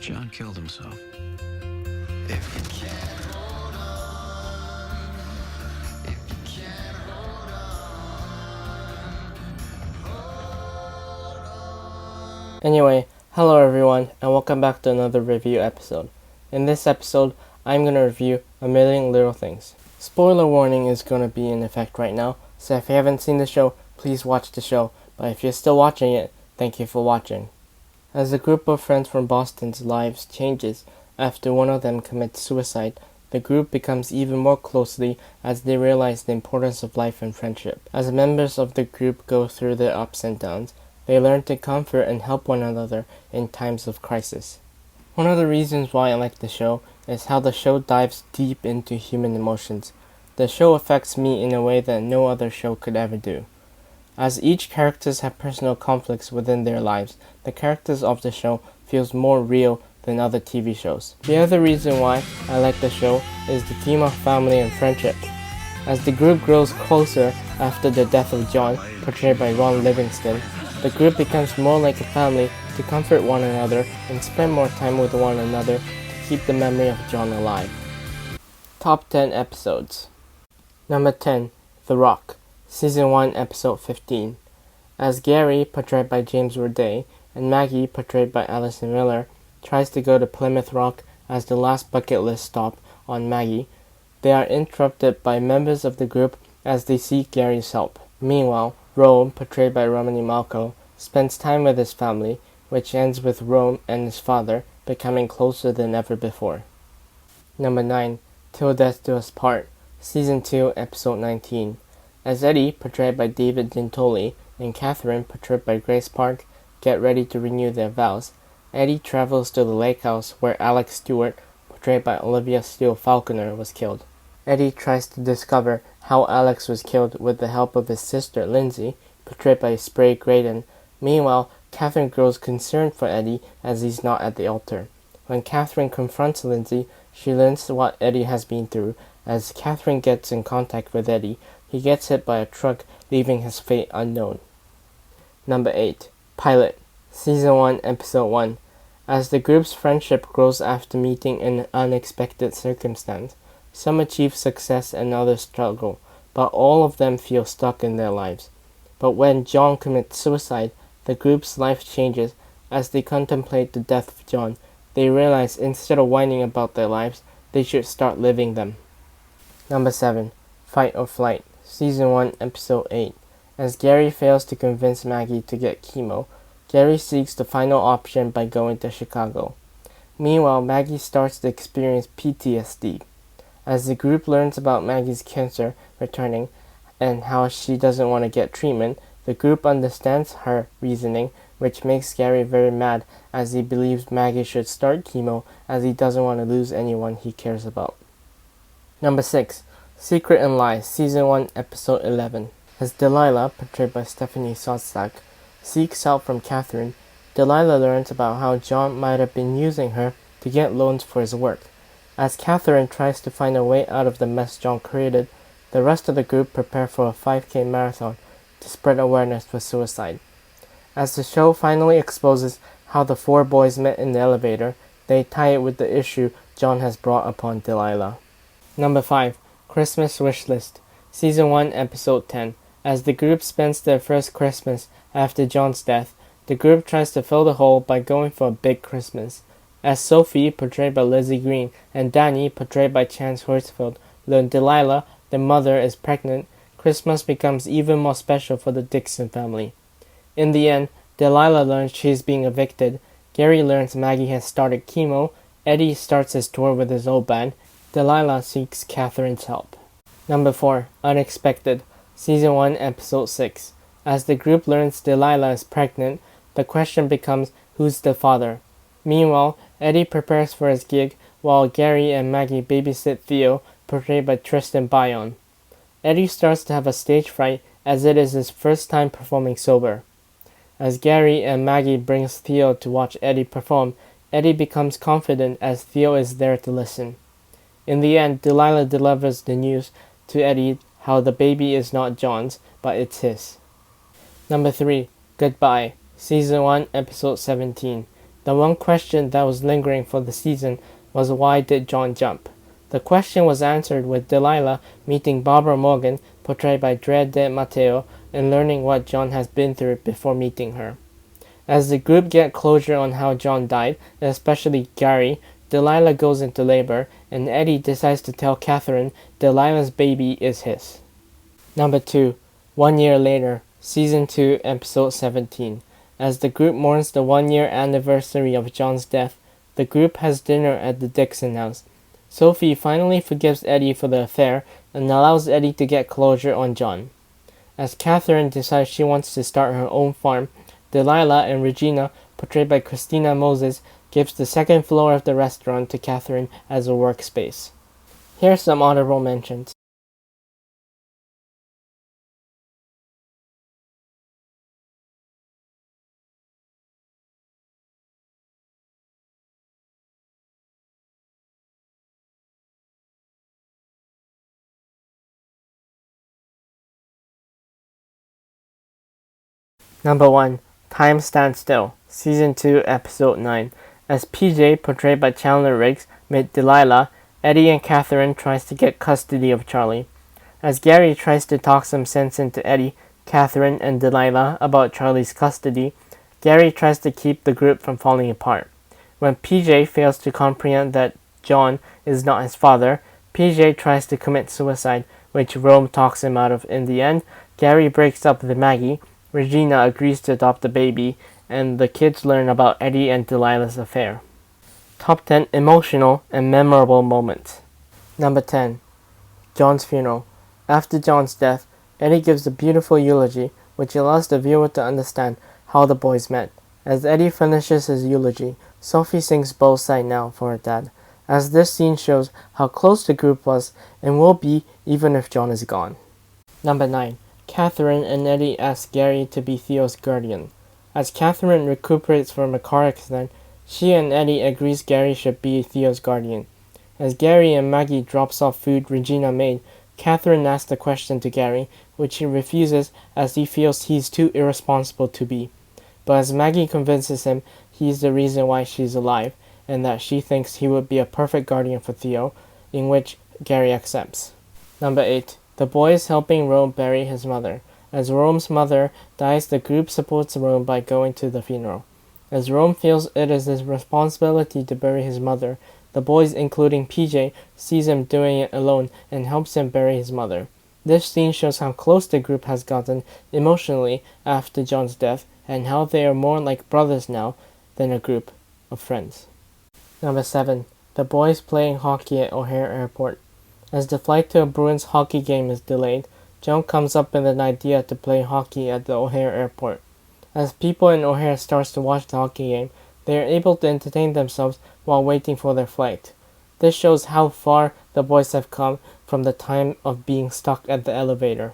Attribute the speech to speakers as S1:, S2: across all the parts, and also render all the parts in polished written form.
S1: John killed himself.
S2: If you can't hold on, if you can't hold on.
S3: Anyway, hello everyone, and welcome back to another review episode. In this episode, I'm going to review A Million Little Things. Spoiler warning is going to be in effect right now, so if you haven't seen the show, please watch the show, but if you're still watching it, thank you for watching. As a group of friends from Boston's lives changes after one of them commits suicide, the group becomes even more closely as they realize the importance of life and friendship. As members of the group go through their ups and downs, they learn to comfort and help one another in times of crisis. One of the reasons why I like the show is how the show dives deep into human emotions. The show affects me in a way that no other show could ever do. As each characters have personal conflicts within their lives, the characters of the show feels more real than other TV shows. The other reason why I like the show is the theme of family and friendship. As the group grows closer after the death of John, portrayed by Ron Livingston, the group becomes more like a family to comfort one another and spend more time with one another to keep the memory of John alive. Top 10 episodes. Number 10, The Rock, Season 1, Episode 15. As Gary, portrayed by James Roday, and Maggie, portrayed by Allison Miller, tries to go to Plymouth Rock as the last bucket list stop on Maggie, they are interrupted by members of the group as they seek Gary's help. Meanwhile, Rome, portrayed by Romany Malco, spends time with his family, which ends with Rome and his father becoming closer than ever before. Number 9, Till Death Do Us Part, Season 2, Episode 19. As Eddie, portrayed by David Gintoli, and Catherine, portrayed by Grace Park, get ready to renew their vows, Eddie travels to the lake house where Alex Stewart, portrayed by Olivia Steele Falconer, was killed. Eddie tries to discover how Alex was killed with the help of his sister Lindsay, portrayed by Sprague Graydon. Meanwhile, Catherine grows concerned for Eddie as he's not at the altar. When Catherine confronts Lindsay, she learns what Eddie has been through. As Catherine gets in contact with Eddie, he gets hit by a truck, leaving his fate unknown. Number 8, Pilot, Season 1, Episode 1. As the group's friendship grows after meeting in an unexpected circumstance, some achieve success and others struggle, but all of them feel stuck in their lives. But when John commits suicide, the group's life changes. As they contemplate the death of John, they realize instead of whining about their lives, they should start living them. Number 7, Fight or Flight, Season 1, Episode 8. As Gary fails to convince Maggie to get chemo, Gary seeks the final option by going to Chicago. Meanwhile, Maggie starts to experience PTSD. As the group learns about Maggie's cancer returning and how she doesn't want to get treatment, the group understands her reasoning, which makes Gary very mad as he believes Maggie should start chemo as he doesn't want to lose anyone he cares about. Number 6, Secret and Lies, Season 1, Episode 11. As Delilah, portrayed by Stephanie Sotzak, seeks help from Catherine, Delilah learns about how John might have been using her to get loans for his work. As Catherine tries to find a way out of the mess John created, the rest of the group prepare for a 5K marathon to spread awareness for suicide. As the show finally exposes how the four boys met in the elevator, they tie it with the issue John has brought upon Delilah. Number 5, Christmas Wish List, Season 1, Episode 10. As the group spends their first Christmas after John's death, the group tries to fill the hole by going for a big Christmas. As Sophie, portrayed by Lizzie Green, and Danny, portrayed by Chance Horsfield, learn Delilah, their mother, is pregnant, Christmas becomes even more special for the Dixon family. In the end, Delilah learns she is being evicted, Gary learns Maggie has started chemo, Eddie starts his tour with his old band, Delilah seeks Catherine's help. Number 4, Unexpected, Season 1, Episode 6. As the group learns Delilah is pregnant, the question becomes who's the father. Meanwhile, Eddie prepares for his gig while Gary and Maggie babysit Theo, portrayed by Tristan Bayon. Eddie starts to have a stage fright as it is his first time performing sober. As Gary and Maggie brings Theo to watch Eddie perform, Eddie becomes confident as Theo is there to listen. In the end, Delilah delivers the news to Eddie how the baby is not John's, but it's his. Number 3, Goodbye, Season 1, Episode 17. The one question that was lingering for the season was why did John jump? The question was answered with Delilah meeting Barbara Morgan, portrayed by Drea de Matteo, and learning what John has been through before meeting her. As the group get closure on how John died, and especially Gary, Delilah goes into labor, and Eddie decides to tell Catherine Delilah's baby is his. Number 2. 1 year later, Season 2, Episode 17. As the group mourns the 1 year anniversary of John's death, the group has dinner at the Dixon house. Sophie finally forgives Eddie for the affair and allows Eddie to get closure on John. As Catherine decides she wants to start her own farm, Delilah and Regina, portrayed by Christina Moses, gives the second floor of the restaurant to Catherine as a workspace. Here are some honorable mentions. Number 1. Time Stands Still, Season 2, Episode 9. As PJ, portrayed by Chandler Riggs, met Delilah, Eddie and Catherine tries to get custody of Charlie. As Gary tries to talk some sense into Eddie, Catherine, and Delilah about Charlie's custody, Gary tries to keep the group from falling apart. When PJ fails to comprehend that John is not his father, PJ tries to commit suicide, which Rome talks him out of. In the end, Gary breaks up with Maggie, Regina agrees to adopt the baby, and the kids learn about Eddie and Delilah's affair. Top 10 emotional and memorable moments. Number 10. John's funeral. After John's death, Eddie gives a beautiful eulogy, which allows the viewer to understand how the boys met. As Eddie finishes his eulogy, Sophie sings Both Side Now for her dad, as this scene shows how close the group was and will be even if John is gone. Number 9. Catherine and Eddie ask Gary to be Theo's guardian. As Catherine recuperates from a car accident, she and Eddie agrees Gary should be Theo's guardian. As Gary and Maggie drops off food Regina made, Catherine asks the question to Gary, which he refuses as he feels he's too irresponsible to be. But as Maggie convinces him he's the reason why she's alive, and that she thinks he would be a perfect guardian for Theo, in which Gary accepts. Number 8. The boys helping Rome bury his mother. As Rome's mother dies, the group supports Rome by going to the funeral. As Rome feels it is his responsibility to bury his mother, the boys, including PJ, sees him doing it alone and helps him bury his mother. This scene shows how close the group has gotten emotionally after John's death, and how they are more like brothers now than a group of friends. Number 7. The boys playing hockey at O'Hare Airport. As the flight to a Bruins hockey game is delayed, John comes up with an idea to play hockey at the O'Hare Airport. As people in O'Hare starts to watch the hockey game, they are able to entertain themselves while waiting for their flight. This shows how far the boys have come from the time of being stuck at the elevator.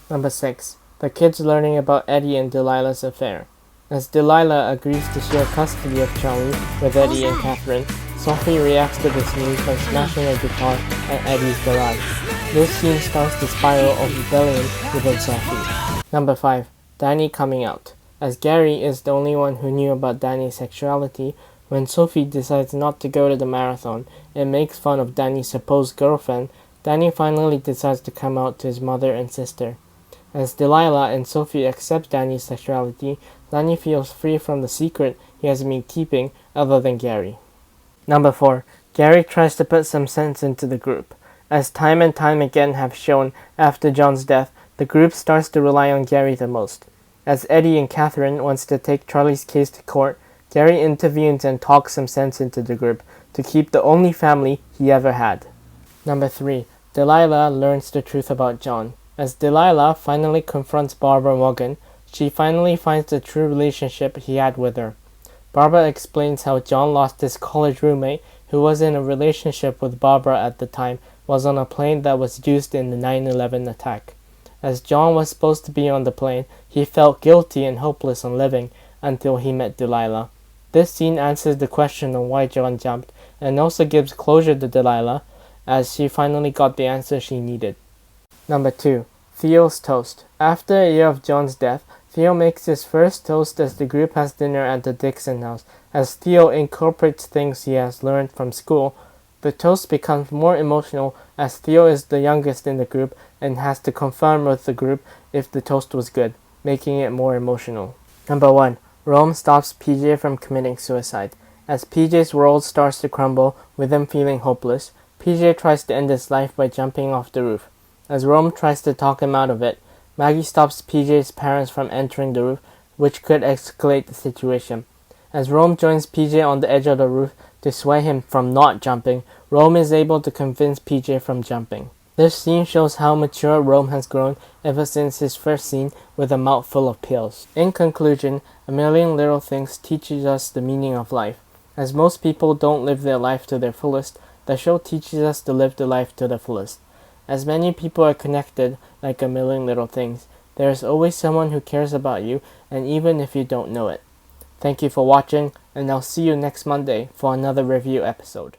S3: Number 6. The kids learning about Eddie and Delilah's affair. As Delilah agrees to share custody of Charlie with Eddie and Catherine, Sophie reacts to this news by smashing a guitar at Eddie's garage. This scene starts the spiral of rebellion within Sophie. Number 5. Danny coming out. As Gary is the only one who knew about Danny's sexuality, when Sophie decides not to go to the marathon and makes fun of Danny's supposed girlfriend, Danny finally decides to come out to his mother and sister. As Delilah and Sophie accept Danny's sexuality, Danny feels free from the secret he has been keeping other than Gary. Number 4. Gary tries to put some sense into the group. As time and time again have shown after John's death, the group starts to rely on Gary the most. As Eddie and Catherine wants to take Charlie's case to court, Gary intervenes and talks some sense into the group to keep the only family he ever had. Number 3. Delilah learns the truth about John. As Delilah finally confronts Barbara Morgan, she finally finds the true relationship he had with her. Barbara explains how John lost his college roommate, who was in a relationship with Barbara at the time, was on a plane that was used in the 9/11 attack. As John was supposed to be on the plane, he felt guilty and hopeless on living until he met Delilah. This scene answers the question on why John jumped, and also gives closure to Delilah, as she finally got the answer she needed. Number 2. Theo's toast. After a year of John's death, Theo makes his first toast as the group has dinner at the Dixon house. As Theo incorporates things he has learned from school, the toast becomes more emotional as Theo is the youngest in the group and has to confirm with the group if the toast was good, making it more emotional. Number 1. Rome stops PJ from committing suicide. As PJ's world starts to crumble with him feeling hopeless, PJ tries to end his life by jumping off the roof. As Rome tries to talk him out of it, Maggie stops PJ's parents from entering the roof, which could escalate the situation. As Rome joins PJ on the edge of the roof to sway him from not jumping, Rome is able to convince PJ from jumping. This scene shows how mature Rome has grown ever since his first scene with a mouth full of pills. In conclusion, A Million Little Things teaches us the meaning of life. As most people don't live their life to their fullest, the show teaches us to live the life to the fullest. As many people are connected like a million little things, there is always someone who cares about you, and even if you don't know it. Thank you for watching, and I'll see you next Monday for another review episode.